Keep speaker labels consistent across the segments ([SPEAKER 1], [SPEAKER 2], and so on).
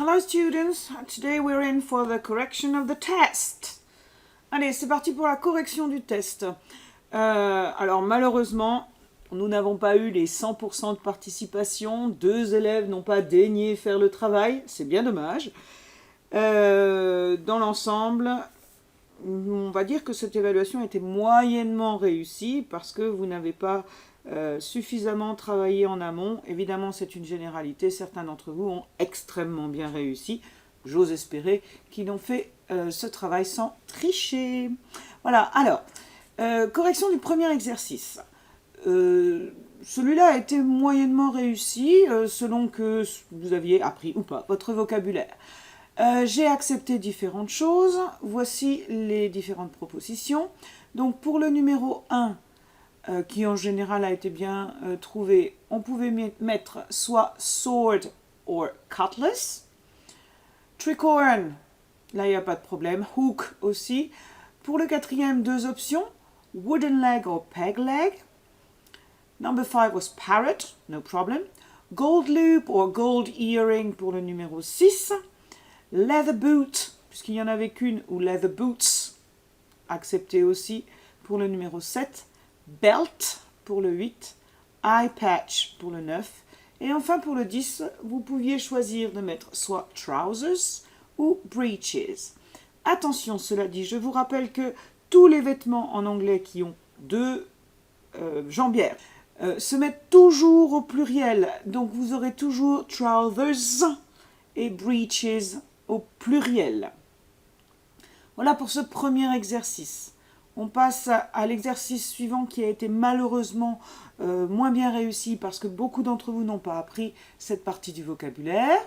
[SPEAKER 1] Hello students, today we're in for the correction of the test. Allez, c'est parti pour la correction du test. Alors malheureusement, nous n'avons pas eu les 100% de participation. 2 élèves n'ont pas daigné faire le travail, c'est bien dommage. Dans l'ensemble, on va dire que cette évaluation était moyennement réussie parce que vous n'avez pas suffisamment travaillé en amont. Évidemment, c'est une généralité. Certains d'entre vous ont extrêmement bien réussi. J'ose espérer qu'ils ont fait ce travail sans tricher. Voilà, alors, correction du premier exercice. Celui-là a été moyennement réussi selon que vous aviez appris ou pas votre vocabulaire. J'ai accepté différentes choses. Voici les différentes propositions. Donc pour le numéro 1, qui en général a été bien trouvé, on pouvait mettre soit sword or cutlass. Tricorn, là il n'y a pas de problème. Hook aussi. Pour le 4e, 2 options. Wooden leg or peg leg. Number 5 was parrot, no problem. Gold loop or gold earring pour le numéro 6. Leather boot, puisqu'il n'y en avait qu'une, ou leather boots, accepté aussi pour le numéro 7. Belt pour le 8. Eye patch pour le 9. Et enfin pour le 10, vous pouviez choisir de mettre soit trousers ou breeches. Attention, cela dit, je vous rappelle que tous les vêtements en anglais qui ont 2 jambières se mettent toujours au pluriel. Donc vous aurez toujours trousers et breeches au pluriel. Voilà pour ce premier exercice. On passe à l'exercice suivant qui a été malheureusement moins bien réussi parce que beaucoup d'entre vous n'ont pas appris cette partie du vocabulaire.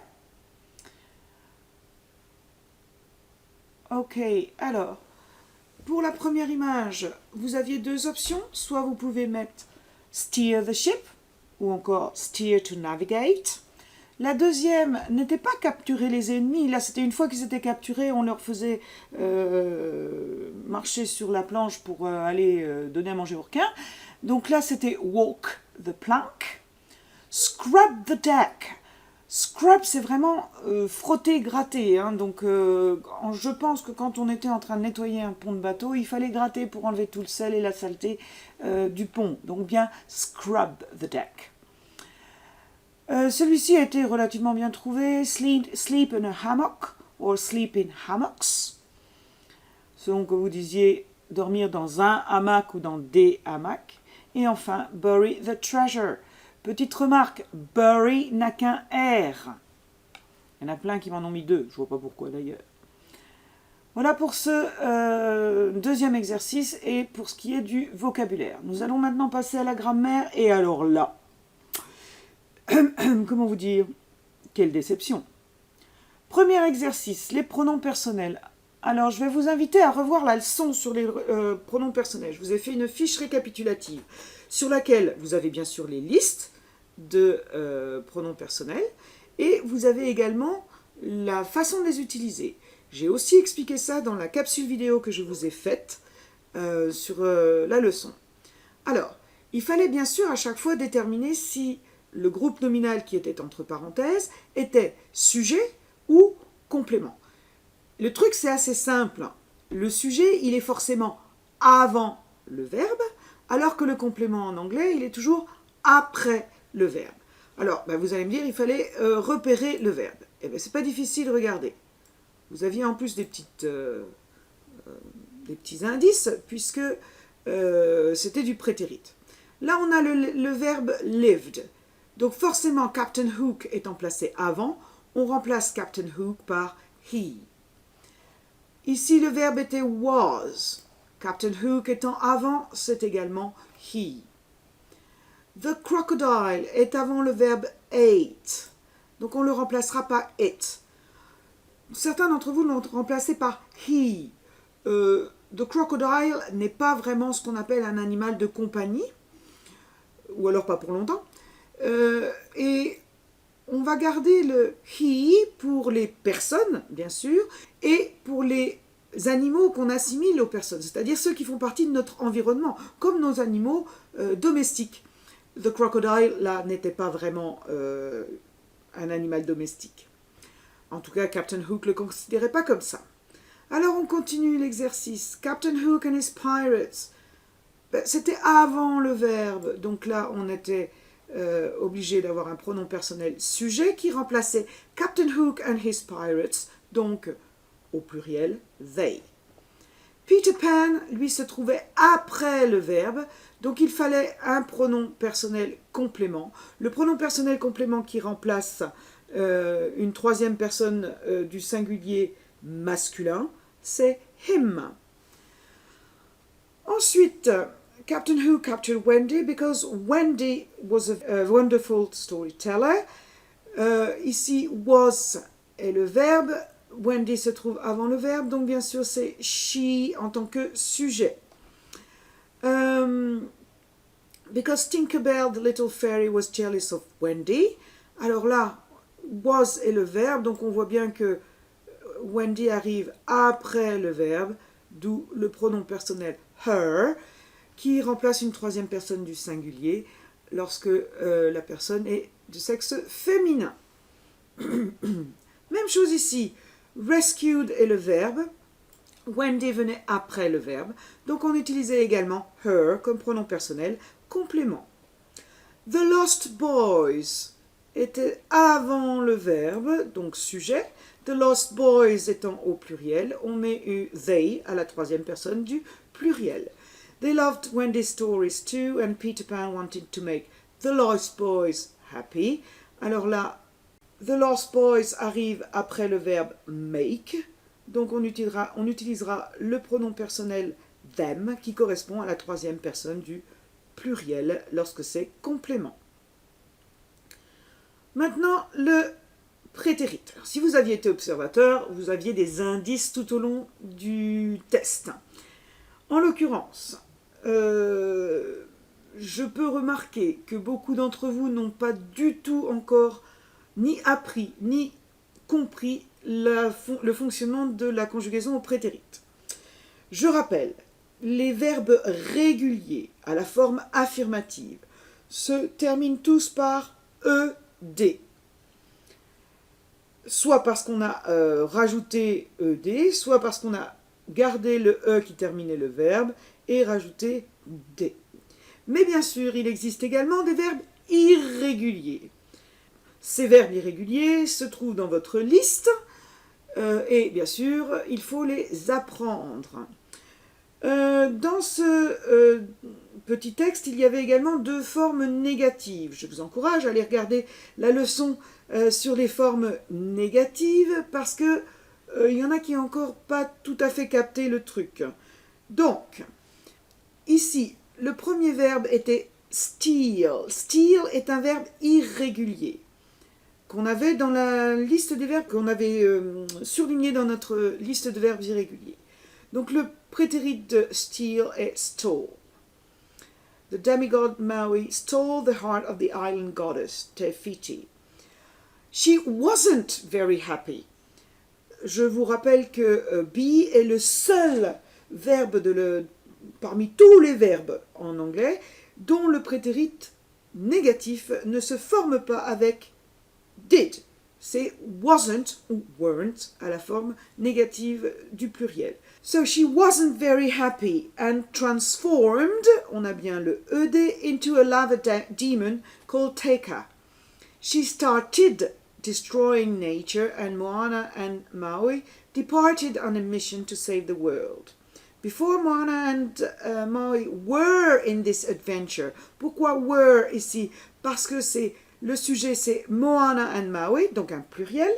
[SPEAKER 1] Ok, alors, pour la première image, vous aviez 2 options. Soit vous pouvez mettre steer the ship ou encore steer to navigate. La deuxième n'était pas capturer les ennemis. Là, c'était une fois qu'ils étaient capturés, on leur faisait marcher sur la planche pour aller donner à manger aux requins. Donc là, c'était walk the plank. Scrub the deck. Scrub, c'est vraiment frotter, gratter. Hein. Donc, je pense que quand on était en train de nettoyer un pont de bateau, il fallait gratter pour enlever tout le sel et la saleté du pont. Donc bien, scrub the deck. Celui-ci a été relativement bien trouvé. Sleep in a hammock or sleep in hammocks. Selon que vous disiez dormir dans un hamac ou dans des hamacs. Et enfin, bury the treasure. Petite remarque, bury n'a qu'un R. Il y en a plein qui m'en ont mis 2. Je ne vois pas pourquoi d'ailleurs. Voilà pour ce deuxième exercice et pour ce qui est du vocabulaire. Nous allons maintenant passer à la grammaire. Et alors là, comment vous dire? Quelle déception. Premier exercice, les pronoms personnels. Alors, je vais vous inviter à revoir la leçon sur les pronoms personnels. Je vous ai fait une fiche récapitulative sur laquelle vous avez bien sûr les listes de pronoms personnels et vous avez également la façon de les utiliser. J'ai aussi expliqué ça dans la capsule vidéo que je vous ai faite sur la leçon. Alors, il fallait bien sûr à chaque fois déterminer si le groupe nominal qui était entre parenthèses était sujet ou complément. Le truc, c'est assez simple. Le sujet, il est forcément avant le verbe, alors que le complément en anglais, il est toujours après le verbe. Alors, vous allez me dire, il fallait repérer le verbe. Eh bien, c'est pas difficile, regardez. Vous aviez en plus des petits indices, puisque c'était du prétérit. Là, on a le verbe lived. Donc forcément, Captain Hook étant placé avant, on remplace Captain Hook par he. Ici, le verbe était was. Captain Hook étant avant, c'est également he. The crocodile est avant le verbe ate. Donc on le remplacera par it. Certains d'entre vous l'ont remplacé par he. The crocodile n'est pas vraiment ce qu'on appelle un animal de compagnie, ou alors pas pour longtemps. Et on va garder le he pour les personnes, bien sûr, et pour les animaux qu'on assimile aux personnes, c'est-à-dire ceux qui font partie de notre environnement, comme nos animaux domestiques. The crocodile, là, n'était pas vraiment un animal domestique. En tout cas, Captain Hook ne le considérait pas comme ça. Alors on continue l'exercice. Captain Hook and his pirates. C'était avant le verbe, donc là on était obligé d'avoir un pronom personnel sujet qui remplaçait Captain Hook and his pirates, donc au pluriel they. Peter Pan, lui, se trouvait après le verbe, donc il fallait un pronom personnel complément. Le pronom personnel complément qui remplace une troisième personne du singulier masculin, c'est him. Ensuite, Captain Hook captured Wendy because Wendy was a wonderful storyteller. Ici, was est le verbe. Wendy se trouve avant le verbe, donc bien sûr c'est she en tant que sujet. Because Tinkerbell, the little fairy, was jealous of Wendy. Alors là, was est le verbe, donc on voit bien que Wendy arrive après le verbe, d'où le pronom personnel her, qui remplace une troisième personne du singulier lorsque la personne est de sexe féminin. Même chose ici. Rescued est le verbe. Wendy venait après le verbe. Donc on utilisait également her comme pronom personnel complément. The Lost Boys était avant le verbe, donc sujet. The Lost Boys étant au pluriel, on met they à la troisième personne du pluriel. They loved Wendy's stories too, and Peter Pan wanted to make the Lost Boys happy. Alors là, the Lost Boys arrive après le verbe make, donc on utilisera le pronom personnel them qui correspond à la troisième personne du pluriel lorsque c'est complément. Maintenant, le prétérit. Alors, si vous aviez été observateur, vous aviez des indices tout au long du test. En l'occurrence, je peux remarquer que beaucoup d'entre vous n'ont pas du tout encore ni appris, ni compris le fonctionnement de la conjugaison au prétérit. Je rappelle, les verbes réguliers à la forme affirmative se terminent tous par ed. Soit parce qu'on a rajouté ed, soit parce qu'on a gardé le e qui terminait le verbe et rajouté d. Mais bien sûr, il existe également des verbes irréguliers. Ces verbes irréguliers se trouvent dans votre liste et bien sûr, il faut les apprendre. Dans ce petit texte, il y avait également deux formes négatives. Je vous encourage à aller regarder la leçon sur les formes négatives parce que il y en a qui n'ont encore pas tout à fait capté le truc. Donc, ici, le premier verbe était steal. Steal est un verbe irrégulier qu'on avait dans la liste des verbes, qu'on avait surligné dans notre liste de verbes irréguliers. Donc le prétérit de steal est stole. The demigod Maui stole the heart of the island goddess, Te Fiti. She wasn't very happy. Je vous rappelle que be est le seul verbe parmi tous les verbes en anglais dont le prétérit négatif ne se forme pas avec did. C'est wasn't ou weren't à la forme négative du pluriel. So she wasn't very happy and transformed, on a bien le ed, into a lava demon called Teka. She started destroying nature and Moana and Maui departed on a mission to save the world. Before Moana and Maui were in this adventure. Pourquoi were ici? Parce que le sujet c'est Moana and Maui, donc un pluriel.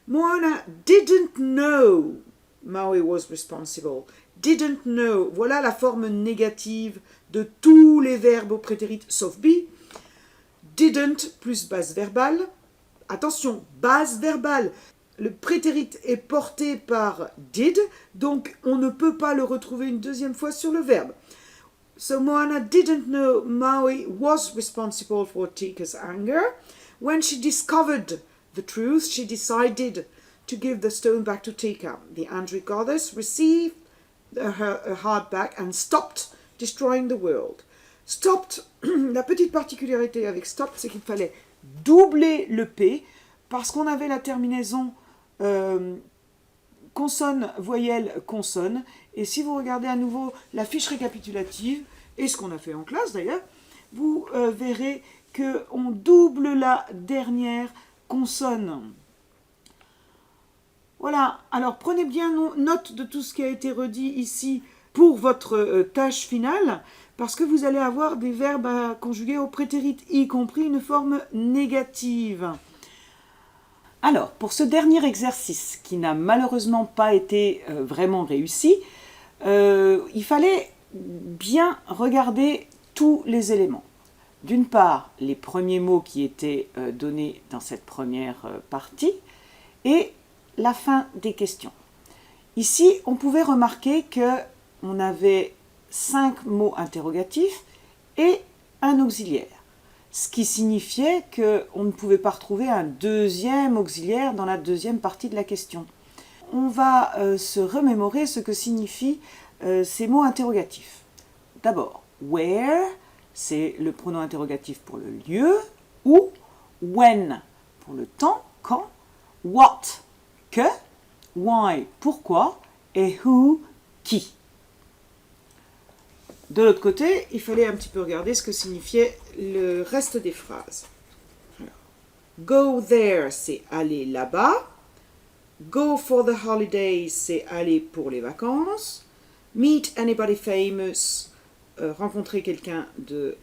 [SPEAKER 1] Moana didn't know Maui was responsible. Didn't know, voilà la forme négative de tous les verbes au prétérit sauf be. Didn't plus base verbale. Attention, base verbale. Le prétérit est porté par did, donc on ne peut pas le retrouver une deuxième fois sur le verbe. So Moana didn't know Maui was responsible for Tika's anger. When she discovered the truth, she decided to give the stone back to Tika. The angry goddess received her heart back and stopped destroying the world. Stopped, la petite particularité avec stopped, c'est qu'il fallait doubler le P parce qu'on avait la terminaison consonne, voyelle, consonne. Et si vous regardez à nouveau la fiche récapitulative, et ce qu'on a fait en classe d'ailleurs, vous verrez qu'on double la dernière consonne. Voilà, alors prenez bien note de tout ce qui a été redit ici pour votre tâche finale, parce que vous allez avoir des verbes à conjuguer au prétérit, y compris une forme négative. Alors, pour ce dernier exercice, qui n'a malheureusement pas été vraiment réussi, il fallait bien regarder tous les éléments. D'une part, les premiers mots qui étaient donnés dans cette première partie, et la fin des questions. Ici, on pouvait remarquer qu'on avait 5 mots interrogatifs et un auxiliaire, ce qui signifiait qu'on ne pouvait pas retrouver un deuxième auxiliaire dans la deuxième partie de la question. On va se remémorer ce que signifient ces mots interrogatifs. D'abord, where, c'est le pronom interrogatif pour le lieu, où, when, pour le temps, quand, what, que, why, pourquoi, et who, qui. De l'autre côté, il fallait un petit peu regarder ce que signifiait le reste des phrases. Alors, go there, c'est aller là-bas. Go for the holidays, c'est aller pour les vacances. Meet anybody famous, rencontrer quelqu'un de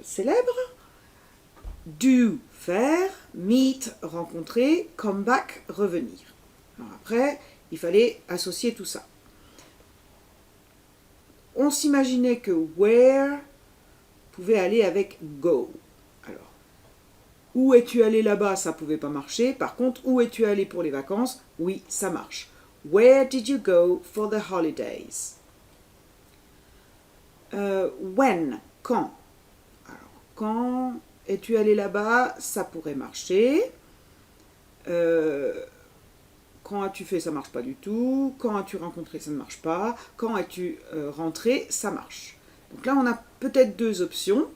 [SPEAKER 1] célèbre. Do, faire. Meet, rencontrer. Come back, revenir. Alors après, il fallait associer tout ça. On s'imaginait que where pouvait aller avec go. Alors, où es-tu allé là-bas, ça ne pouvait pas marcher. Par contre, où es-tu allé pour les vacances? Oui, ça marche. Where did you go for the holidays? When, quand. Alors, quand es-tu allé là-bas, ça pourrait marcher. Quand as-tu fait, ça ne marche pas du tout. Quand as-tu rencontré, ça ne marche pas. Quand as-tu rentré, ça marche. Donc là, on a peut-être 2 options,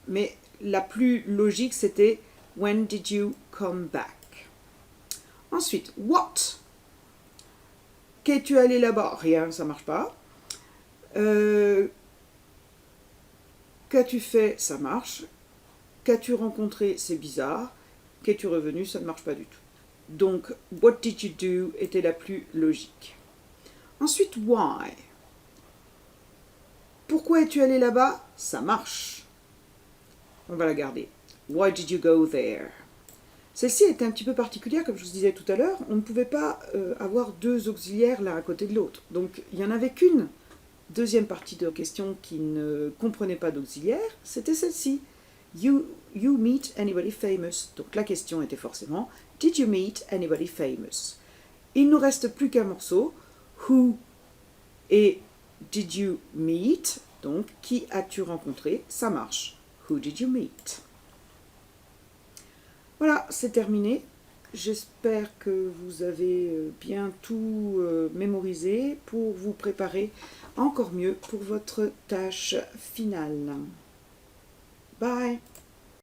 [SPEAKER 1] mais la plus logique, c'était when did you come back? Ensuite, what? Qu'es-tu allé là-bas? Rien, ça ne marche pas. Qu'as-tu fait? Ça marche. Qu'as-tu rencontré? C'est bizarre. Qu'es-tu revenu? Ça ne marche pas du tout. Donc, what did you do était la plus logique. Ensuite, why. Pourquoi es-tu allé là-bas? Ça marche. On va la garder. Why did you go there? Celle-ci était un petit peu particulière, comme je vous disais tout à l'heure. On ne pouvait pas avoir 2 auxiliaires l'un à côté de l'autre. Donc, il n'y en avait qu'une deuxième partie de question qui ne comprenait pas d'auxiliaire. C'était celle-ci. You meet anybody famous. Donc, la question était forcément did you meet anybody famous? Il ne nous reste plus qu'un morceau. Who et did you meet? Donc, qui as-tu rencontré? Ça marche. Who did you meet? Voilà, c'est terminé. J'espère que vous avez bien tout mémorisé pour vous préparer encore mieux pour votre tâche finale. Bye!